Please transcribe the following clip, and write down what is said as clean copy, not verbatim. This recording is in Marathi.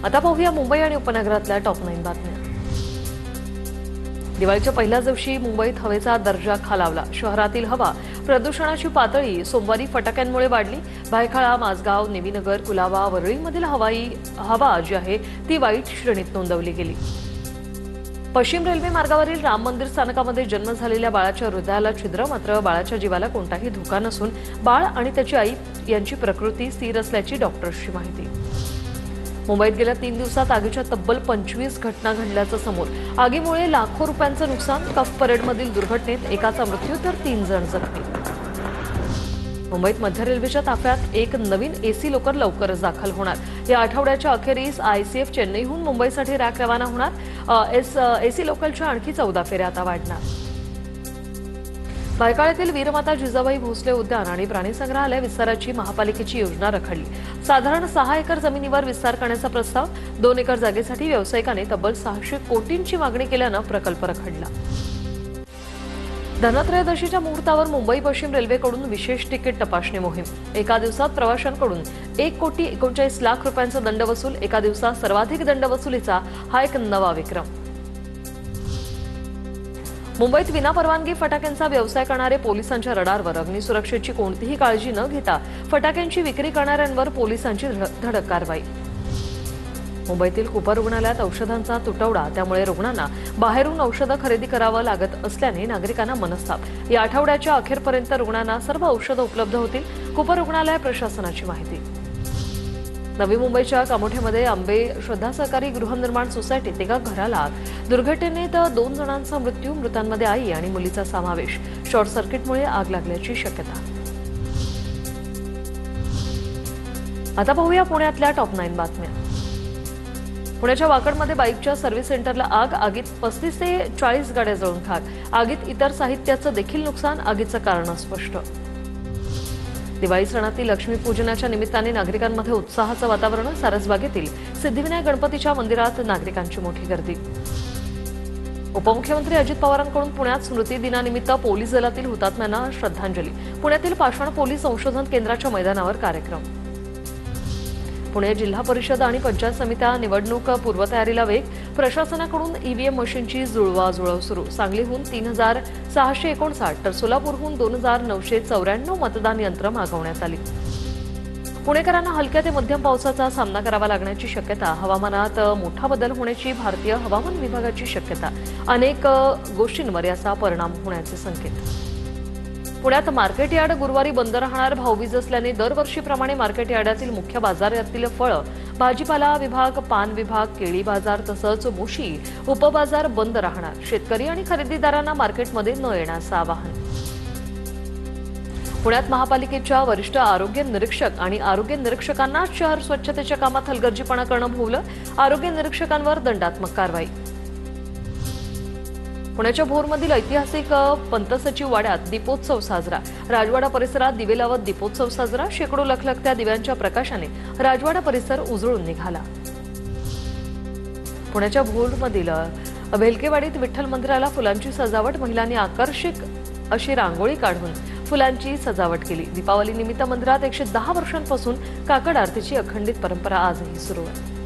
आता पाहूया मुंबई आणि उपनगरातल्या टॉप 9 बातम्या। दिवाळीच्या पहिल्याच दिवशी मुंबईत हवेचा दर्जा खालावला। शहरातील हवा प्रदूषणाची पातळी सोमवारी फटाक्यांमुळे वाढली। भायखळा, माझगाव, नेवीनगर, कुलाबा, वरळीमधील हवा जी आहे ती वाईट श्रेणीत नोंदवली गेली। पश्चिम रेल्वे मार्गावरील राम मंदिर स्थानकामध्ये जन्म झालेल्या बाळाच्या हृदयाला छिद्र, मात्र बाळाच्या जीवाला कोणताही धोका नसून बाळ आणि त्याची आई यांची प्रकृती स्थिर असल्याची डॉक्टर्सची माहिती। मुंबईत गेल्या 3 दिवसात आगीच्या तब्बल 25 घटना घडल्याचं समोर। आगीमुळे लाखो रुपयांचं नुकसान। कफ परेडमधील दुर्घटनेत एकाचा मृत्यू तर 3 जण जखमी। मुंबईत मध्य रेल्वेच्या ताफ्यात एक नवीन एसी लोकर लवकरच दाखल होणार। या आठवड्याच्या अखेरीस आयसीएफ चेन्नईहून मुंबईसाठी रॅक रवाना होणार। एसी लोकलच्या आणखी 14 फेऱ्या आता वाढणार। भायखळ्यातील वीरमाता जिजाबाई भोसले उद्यान आणि प्राणी संग्रहालय विस्ताराची महापालिकेची योजना रखडली। साधारण 6 एकर जमिनीवर विस्तार करण्याचा प्रस्ताव। 2 एकर जागेसाठी व्यावसायिकाने तब्बल 600 कोटींची मागणी केल्यानं प्रकल्प रखडला। धनत्रयोदशीच्या मुहूर्तावर मुंबई पश्चिम रेल्वेकडून विशेष तिकीट तपासणी मोहीम। एका दिवसात प्रवाशांकडून 1,39,00,000 रुपयांचा दंड वसूल। एका दिवसात सर्वाधिक दंड वसुलीचा हा एक नवा विक्रम। मुंबईत विनापरवानगी फटाक्यांचा व्यवसाय करणारे पोलिसांच्या रडारवर। अग्निसुरक्षेची कोणतीही काळजी न घेता फटाक्यांची विक्री करणाऱ्यांवर पोलिसांची धडक कारवाई। मुंबईतील कुपर रुग्णालयात औषधांचा तुटवडा, त्यामुळे रुग्णांना बाहेरून औषधं खरेदी करावं लागत असल्याने नागरिकांना मनस्ताप। या आठवड्याच्या अखेरपर्यंत रुग्णांना सर्व औषधं उपलब्ध होतील, कुपर रुग्णालय प्रशासनाची माहिती। नवी मुंबईच्या कामोठ्यामध्ये आंबे श्रद्धा सहकारी गृहनिर्माण सोसायटीत एका घराला आग। दुर्घटनेत 2 जणांचा मृत्यू, मृतांमध्ये आई आणि मुलीचा समावेश। शॉर्ट सर्किटमुळे आग लागल्याची शक्यता। आता पाहूया पुण्यातल्या टॉप 9 बातम्या। पुण्याच्या वाकडमध्ये बाईकच्या सर्व्हिस सेंटरला आग। आगीत 35 ते 40 गाड्या जळून खाक। आगीत इतर साहित्याचं देखील नुकसान। आगीचं कारण अस्पष्ट। दिवाळी सणातील लक्ष्मीपूजनाच्या निमित्ताने नागरिकांमध्ये उत्साहाचं वातावरण। सारसबागेतील सिद्धिविनायक गणपतीच्या मंदिरात नागरिकांची मोठी गर्दी। उपमुख्यमंत्री अजित पवारांकडून पुण्यात स्मृती दिनानिमित्त पोलीस दलातील हुतात्म्यांना श्रद्धांजली। पुण्यातील पाषाण पोलीस संशोधन केंद्राच्या मैदानावर कार्यक्रम। पुणे जिल्हा परिषद आणि पंचायत समित्या निवडणूक पूर्वतयारीला वेग। प्रशासनाकडून ईव्हीएम मशीनची जुळवाजुळव सुरू। सांगलीहून 3,659 तर सोलापूरहून 2,994 मतदान यंत्र मागवण्यात आली। पुणेकरांना हलक्या ते मध्यम पावसाचा सामना करावा लागण्याची शक्यता। हवामानात मोठा बदल होण्याची भारतीय हवामान विभागाची शक्यता। अनेक गोष्टींवर याचा परिणाम होण्याचे संकेत। पुण्यात मार्केट यार्ड गुरुवारी बंद राहणार। भाऊबीज असल्याने दरवर्षीप्रमाणे मार्केट यार्डातील मुख्य बाजारातील फळं, भाजीपाला विभाग, पान विभाग, केळी बाजार तसंच मोशी उपबाजार बंद राहणार। शेतकरी आणि खरेदीदारांना मार्केटमध्ये न येण्याचं आवाहन। पुण्यात महापालिकेच्या वरिष्ठ आरोग्य निरीक्षक आणि आरोग्य निरीक्षकांना शहर स्वच्छतेच्या कामात हलगर्जीपणा करणं भोवलं। आरोग्य निरीक्षकांवर दंडात्मक कारवाई। पुण्याच्या भोरमधील ऐतिहासिक पंतसचिव वाड्यात दीपोत्सव साजरा। राजवाडा परिसरात दिवे लावत दीपोत्सव साजरा। शेकडो लखलखत्या दिव्यांच्या प्रकाशाने राजवाडा परिसर उजळून निघाला। पुण्याच्या भोरमधील भेलकेवाडीत विठ्ठल मंदिराला फुलांची सजावट। महिलांनी आकर्षक अशी रांगोळी काढून फुलांची सजावट केली। दीपावली निमित्त मंदिरात 110 वर्षांपासून काकड आरतीची अखंडित परंपरा आजही सुरू आहे।